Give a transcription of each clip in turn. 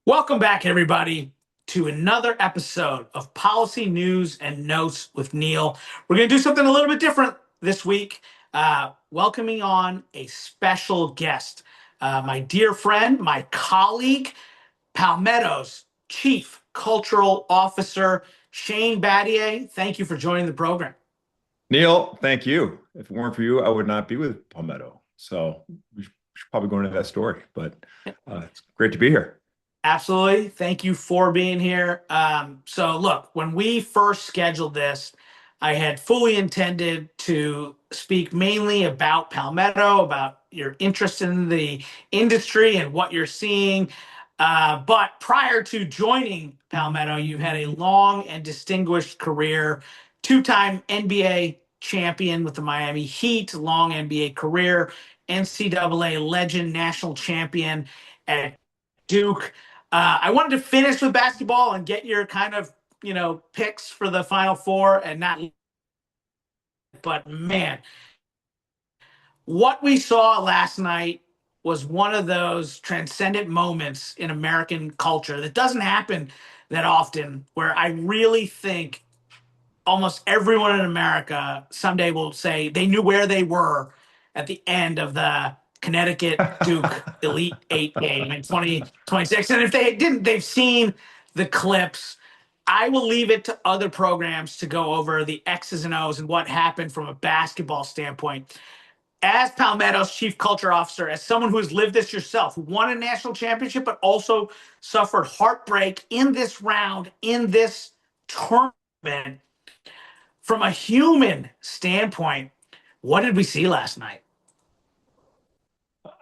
Welcome back, everybody, to another episode of Policy News and Notes with Neil. We're going to do something a little bit different this week, welcoming on a special guest, my dear friend, my colleague, Palmetto's Chief Cultural Officer, Shane Battier. Thank you for joining the program. Neil, thank you. If it weren't for you, I would not be with Palmetto. So we should probably go into that story, but it's great to be here. Absolutely. Thank you for being here. So, look, when we first scheduled this, I had fully intended to speak mainly about Palmetto, about your interest in the industry and what you're seeing. But prior to joining Palmetto, you had a long and distinguished career, two-time NBA champion with the Miami Heat, long NBA career, NCAA legend, national champion at Duke. I wanted to finish with basketball and get your kind of picks for the Final Four, and not. But man, what we saw last night was one of those transcendent moments in American culture that doesn't happen that often, where I really think almost everyone in America someday will say they knew where they were at the end of the Connecticut Duke Elite Eight game in 2026. And if they didn't, they've seen the clips. I will leave it to other programs to go over the X's and O's and what happened from a basketball standpoint. As Palmetto's Chief Culture Officer, as someone who has lived this yourself, who won a national championship, but also suffered heartbreak in this round, in this tournament, from a human standpoint, what did we see last night?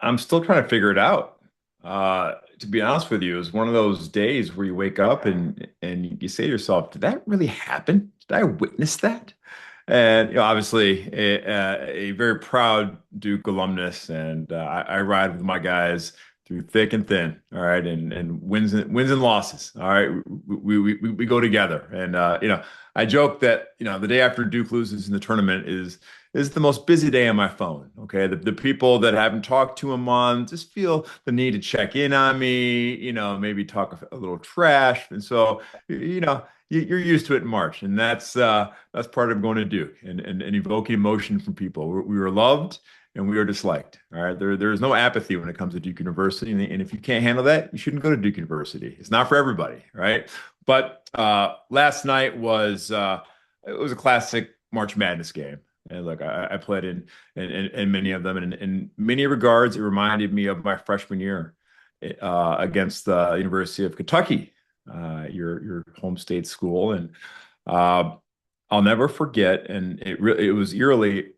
I'm still trying to figure it out. To be honest with you, it's one of those days where you wake up and you say to yourself, "Did that really happen? Did I witness that?" And obviously, a very proud Duke alumnus, and I ride with my guys through thick and thin. All right, and wins and losses. All right, we go together, and I joke that the day after Duke loses in the tournament is the most busy day on my phone. Okay, the people that I haven't talked to in months just feel the need to check in on me. Maybe talk a little trash, and so you're used to it in March, and that's part of going to Duke and evoking emotion from people. We were loved and we were disliked. All right. There's no apathy when it comes to Duke University. And if you can't handle that, you shouldn't go to Duke University. It's not for everybody. Right. But last night it was a classic March Madness game. And look, I played in many of them. And in many regards, it reminded me of my freshman year against the University of Kentucky, your home state school. And I'll never forget. And it was eerily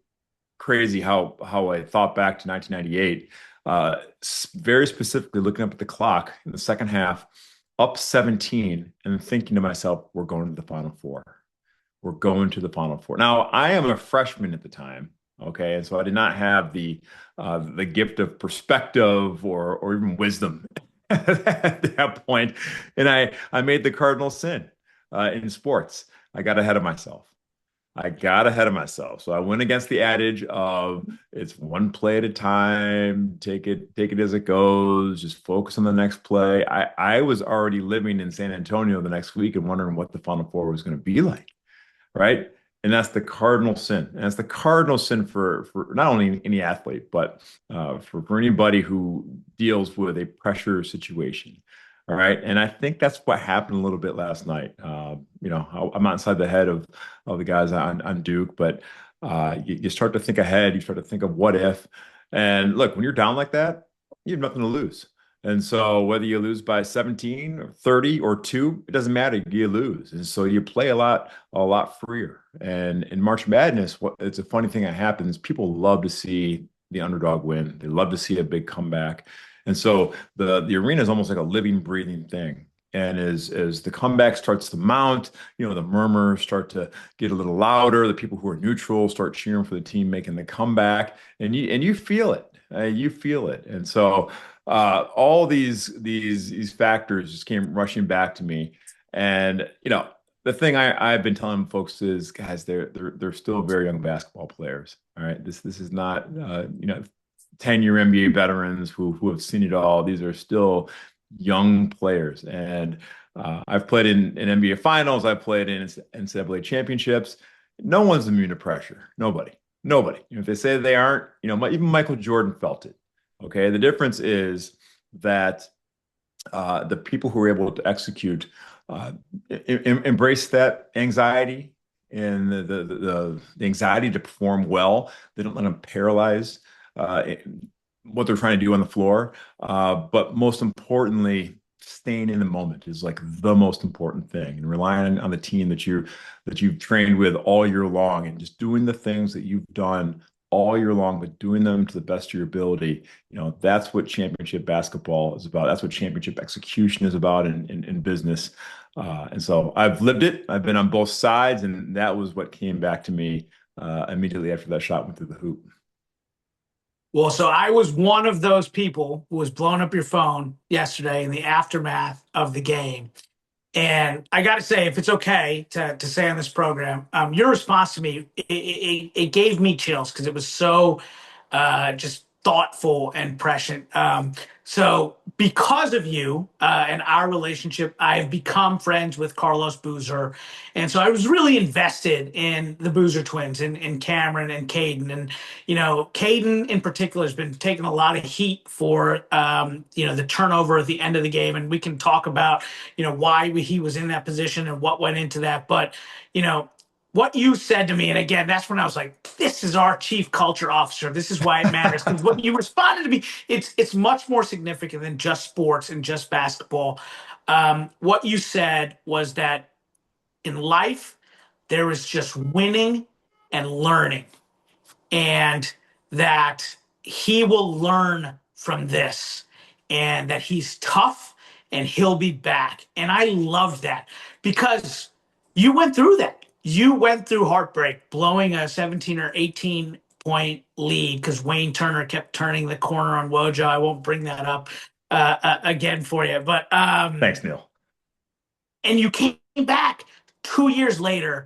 crazy how I thought back to 1998, very specifically looking up at the clock in the second half, up 17, and thinking to myself, we're going to the Final Four. We're going to the Final Four. Now, I am a freshman at the time, okay, and so I did not have the gift of perspective or even wisdom at that point, and I made the cardinal sin in sports. I got ahead of myself. I got ahead of myself. So I went against the adage of it's one play at a time, take it as it goes, just focus on the next play. I was already living in San Antonio the next week and wondering what the Final Four was going to be like, right? And that's the cardinal sin. And that's the cardinal sin for not only any athlete, but for anybody who deals with a pressure situation. All right. And I think that's what happened a little bit last night. I'm not inside the head of the guys on Duke, but you start to think ahead. You start to think of what if. And look, when you're down like that, you have nothing to lose. And so whether you lose by 17 or 30 or two, it doesn't matter. You lose. And so you play a lot freer. And in March Madness, it's a funny thing that happens. People love to see the underdog win. They love to see a big comeback. And so the arena is almost like a living, breathing thing. And as the comeback starts to mount, the murmurs start to get a little louder. The people who are neutral start cheering for the team making the comeback, and you feel it. You feel it. And so all these factors just came rushing back to me. And the thing I've been telling folks is, guys, they're still very young basketball players. All right, this is not 10-year NBA veterans who have seen it all. These are still young players. And I've played in NBA finals, I've played in NCAA championships. No one's immune to pressure. Nobody. Nobody. If they say they aren't, even Michael Jordan felt it. Okay. The difference is that the people who are able to execute uh, embrace that anxiety and the anxiety to perform well. They don't let them paralyze uh, what they're trying to do on the floor. But most importantly, staying in the moment is like the most important thing, and relying on the team that you've trained with all year long, and just doing the things that you've done all year long, but doing them to the best of your ability. That's what championship basketball is about. That's what championship execution is about in business. And so I've lived it. I've been on both sides, and that was what came back to me immediately after that shot went through the hoop. Well, so I was one of those people who was blowing up your phone yesterday in the aftermath of the game. And I got to say, if it's okay to say on this program, your response to me, it gave me chills because it was so just thoughtful and prescient. So because of you and our relationship, I've become friends with Carlos Boozer. And so I was really invested in the Boozer twins and Cameron and Caden. And, Caden in particular has been taking a lot of heat for, the turnover at the end of the game. And we can talk about, why he was in that position and what went into that. But, you know, what you said to me, and again, that's when I was like, "This is our chief culture officer. This is why it matters." Because what you responded to me, it's much more significant than just sports and just basketball. What you said was that in life, there is just winning and learning, and that he will learn from this, and that he's tough and he'll be back. And I love that because you went through that. You went through heartbreak, blowing a 17 or 18-point lead because Wayne Turner kept turning the corner on Wojo. I won't bring that up again for you, but Thanks, Neil. and you came back 2 years later,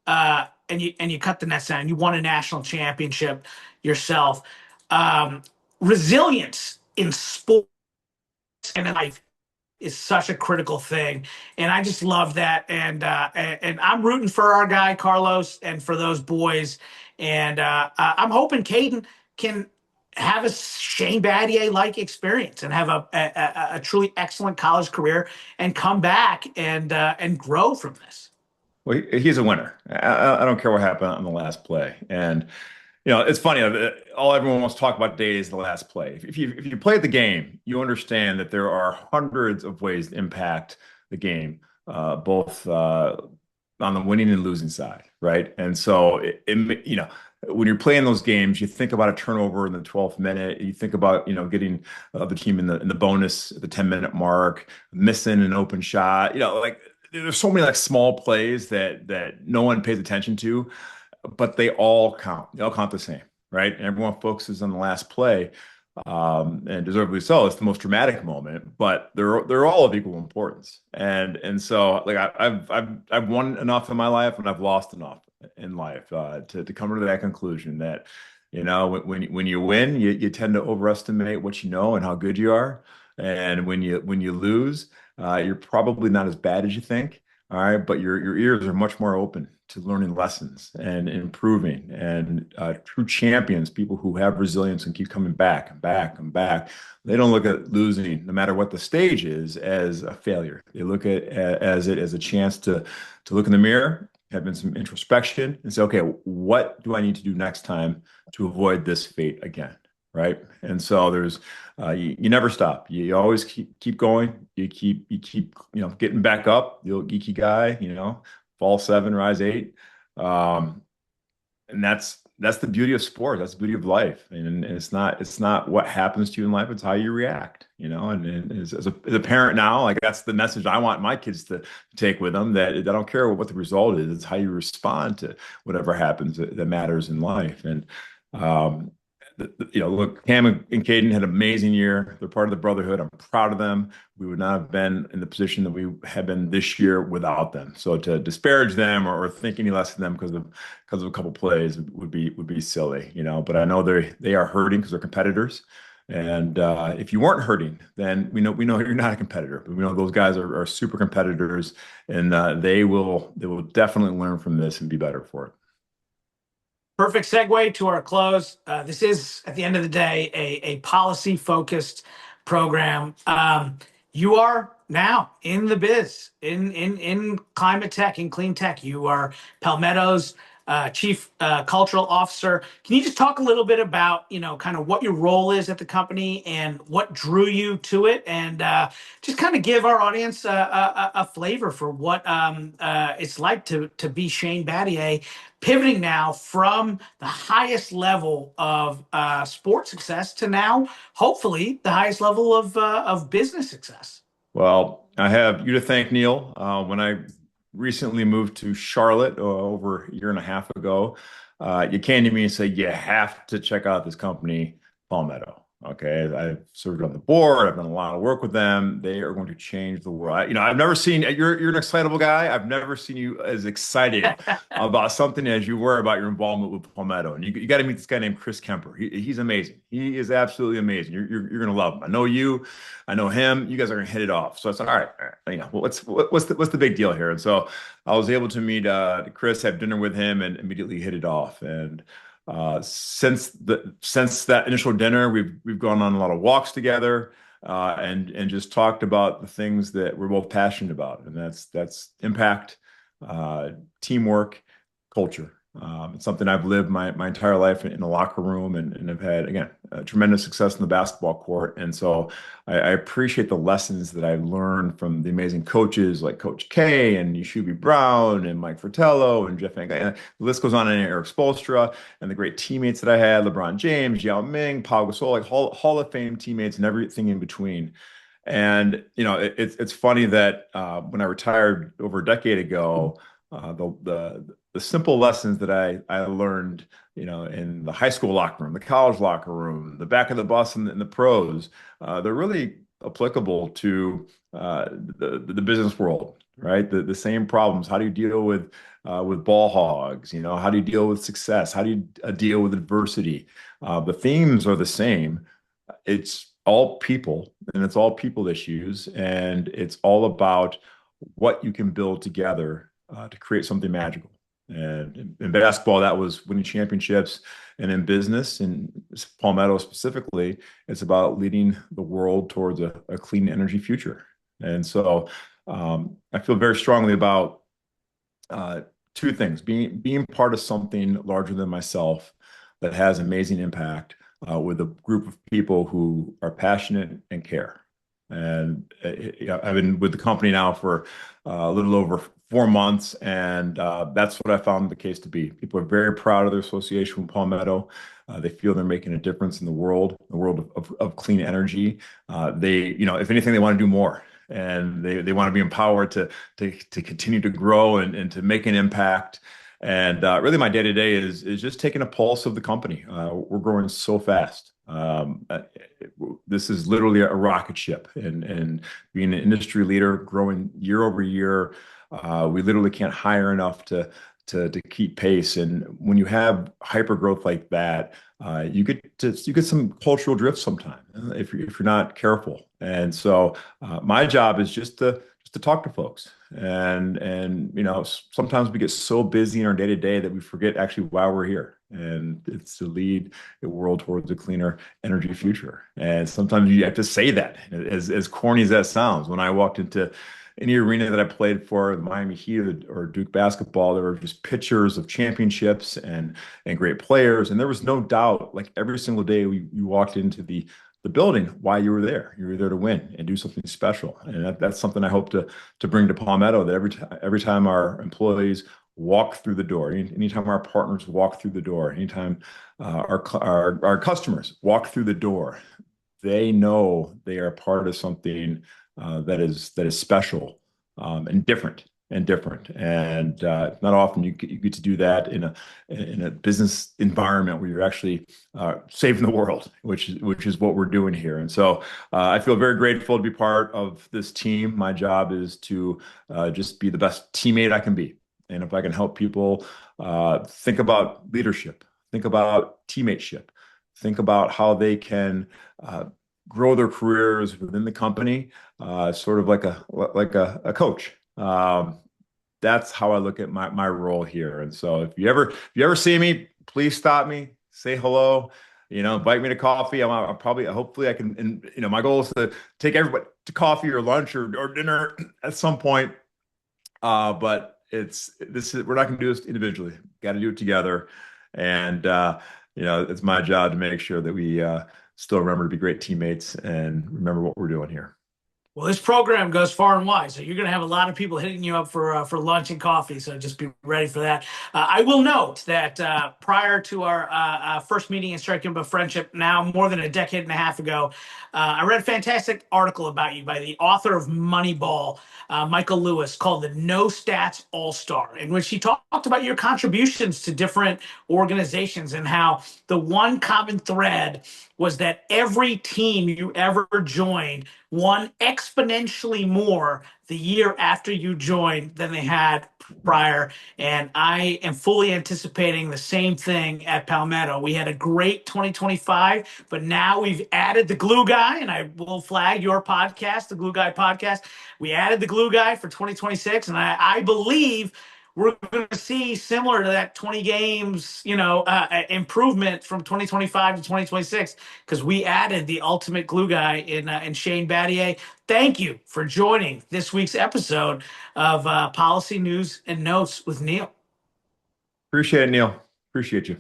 and you cut the nets down. You won a national championship yourself. Um, Resilience in sports and in life is such a critical thing, and I just love that. And I'm rooting for our guy Carlos and for those boys. And I'm hoping Caden can have a Shane Battier like experience and have a truly excellent college career and come back and grow from this. Well, he's a winner. I don't care what happened on the last play. And it's funny. All everyone wants to talk about today is the last play. If you play the game, you understand that there are hundreds of ways to impact the game, both on the winning and losing side, right? And so when you're playing those games, you think about a turnover in the 12th minute. You think about getting the team in the bonus at the 10-minute mark, missing an open shot. Like there's so many like small plays that no one pays attention to, but they all count. They all count the same, right? And everyone focuses on the last play, and deservedly so. It's the most dramatic moment, but they're all of equal importance. And so like I've won enough in my life, and I've lost enough in life to come to that conclusion that when you win, you tend to overestimate what you know and how good you are, and when you lose, you're probably not as bad as you think. All right, but your ears are much more open to learning lessons and improving. And true champions, people who have resilience and keep coming back and back and back, they don't look at losing, no matter what the stage is, as a failure. They look at as it as a chance to look in the mirror, have been some introspection, and say, okay, what do I need to do next time to avoid this fate again? Right. And so you never stop. You always keep going. You keep getting back up. The old geeky guy, fall seven, rise eight. Um, and that's the beauty of sport. That's the beauty of life. And it's not what happens to you in life. It's how you react. And as a parent now, like that's the message I want my kids to take with them. That I don't care what the result is. It's how you respond to whatever happens that matters in life. And um, look, Cam and Caden had an amazing year. They're part of the brotherhood. I'm proud of them. We would not have been in the position that we have been this year without them. So to disparage them or think any less of them because of a couple plays would be silly. But I know they are hurting because they're competitors. And if you weren't hurting, then we know you're not a competitor. But we know those guys are super competitors, and they will definitely learn from this and be better for it. Perfect segue to our close. This is, at the end of the day, a policy focused program. You are now in the biz, in climate tech, in clean tech. You are Palmetto's chief cultural officer. Can you just talk a little bit about, kind of what your role is at the company and what drew you to it, and just kind of give our audience a flavor for what it's like to be Shane Battier, pivoting now from the highest level of sports success to now, hopefully, the highest level of business success. Well, I have you to thank, Neil. When I recently moved to Charlotte over a year and a half ago, you came to me and said, you have to check out this company, Palmetto. Okay, I've served on the board. I've done a lot of work with them. They are going to change the world. I've never seen you're an excitable guy. I've never seen you as excited about something as you were about your involvement with Palmetto. And you got to meet this guy named Chris Kemper. He's amazing. He is absolutely amazing. You're going to love him. I know you. I know him. You guys are gonna hit it off. So I said, all right, well, what's the big deal here? And so I was able to meet Chris, have dinner with him, and immediately hit it off. And since that initial dinner, we've gone on a lot of walks together, and just talked about the things that we're both passionate about, and that's impact, uh, teamwork, culture. It's something I've lived my entire life in the locker room, and have had, again, tremendous success in the basketball court. And so I appreciate the lessons that I learned from the amazing coaches like Coach K and Yashubi Brown and Mike Fratello and Jeff Van Gundy. The list goes on, and Eric Spoelstra, and the great teammates that I had, LeBron James, Yao Ming, Pau Gasol, like Hall of Fame teammates and everything in between. And it's funny that when I retired over a decade ago, the simple lessons that I learned, in the high school locker room, the college locker room, the back of the bus, and the pros, they're really applicable to the business world, right? The same problems. How do you deal with ball hogs? How do you deal with success? How do you deal with adversity? The themes are the same. It's all people, and it's all people issues, and it's all about what you can build together to create something magical. And in basketball, that was winning championships. And in business, and Palmetto specifically, it's about leading the world towards a clean energy future. And so I feel very strongly about uh, two things: being part of something larger than myself that has amazing impact, with a group of people who are passionate and care. And I've been with the company now for a little over 4 months, and that's what I found the case to be. People are very proud of their association with Palmetto. They feel they're making a difference in the world of clean energy. If anything, they want to do more, and they want to be empowered to continue to grow and to make an impact. And really, my day to day is just taking a pulse of the company. We're growing so fast. This is literally a rocket ship, and being an industry leader, growing year over year, we literally can't hire enough to keep pace. And when you have hyper growth like that, you get some cultural drift sometimes if you're not careful. And so my job is just to talk to folks. And sometimes we get so busy in our day to day that we forget actually why we're here. And it's to lead the world towards a cleaner energy future. And sometimes you have to say that, as corny as that sounds. When I walked into any arena that I played for, the Miami Heat or Duke basketball, there were just pictures of championships and great players. And there was no doubt, like every single day you walked into the building, why you were there. You were there to win and do something special. And that's something I hope to bring to Palmetto, that every time our employees walk through the door, anytime our partners walk through the door, anytime our customers walk through the door, they know they are part of something that is special, and different and different. And not often you get to do that in a business environment where you're actually saving the world, which is what we're doing here. And so I feel very grateful to be part of this team. My job is to just be the best teammate I can be. And if I can help people think about leadership, think about teammateship, think about how they can uh, grow their careers within the company, sort of like a coach. That's how I look at my role here. And so if you ever see me, please stop me, say hello, invite me to coffee. I'm probably hopefully I can, and my goal is to take everybody to coffee or lunch or dinner at some point. But we're not going to do this individually. Got to do it together. And it's my job to make sure that we still remember to be great teammates and remember what we're doing here. Well, this program goes far and wide, so you're going to have a lot of people hitting you up for lunch and coffee. So just be ready for that. I will note that prior to our first meeting in Striking Up a Friendship, now more than a decade and a half ago, I read a fantastic article about you by the author of Moneyball, Michael Lewis, called "The No Stats All Star," in which he talked about your contributions to different organizations and how the one common thread was that every team you ever joined won exponentially more the year after you joined than they had prior. And I am fully anticipating the same thing at Palmetto. We had a great 2025, but now we've added the glue guy, and I will flag your podcast, the Glue Guy podcast. We added the glue guy for 2026, and I believe we're going to see similar to that 20 games, improvement from 2025 to 2026 because we added the ultimate glue guy in Shane Battier. Thank you for joining this week's episode of Policy News and Notes with Neil. Appreciate it, Neil. Appreciate you.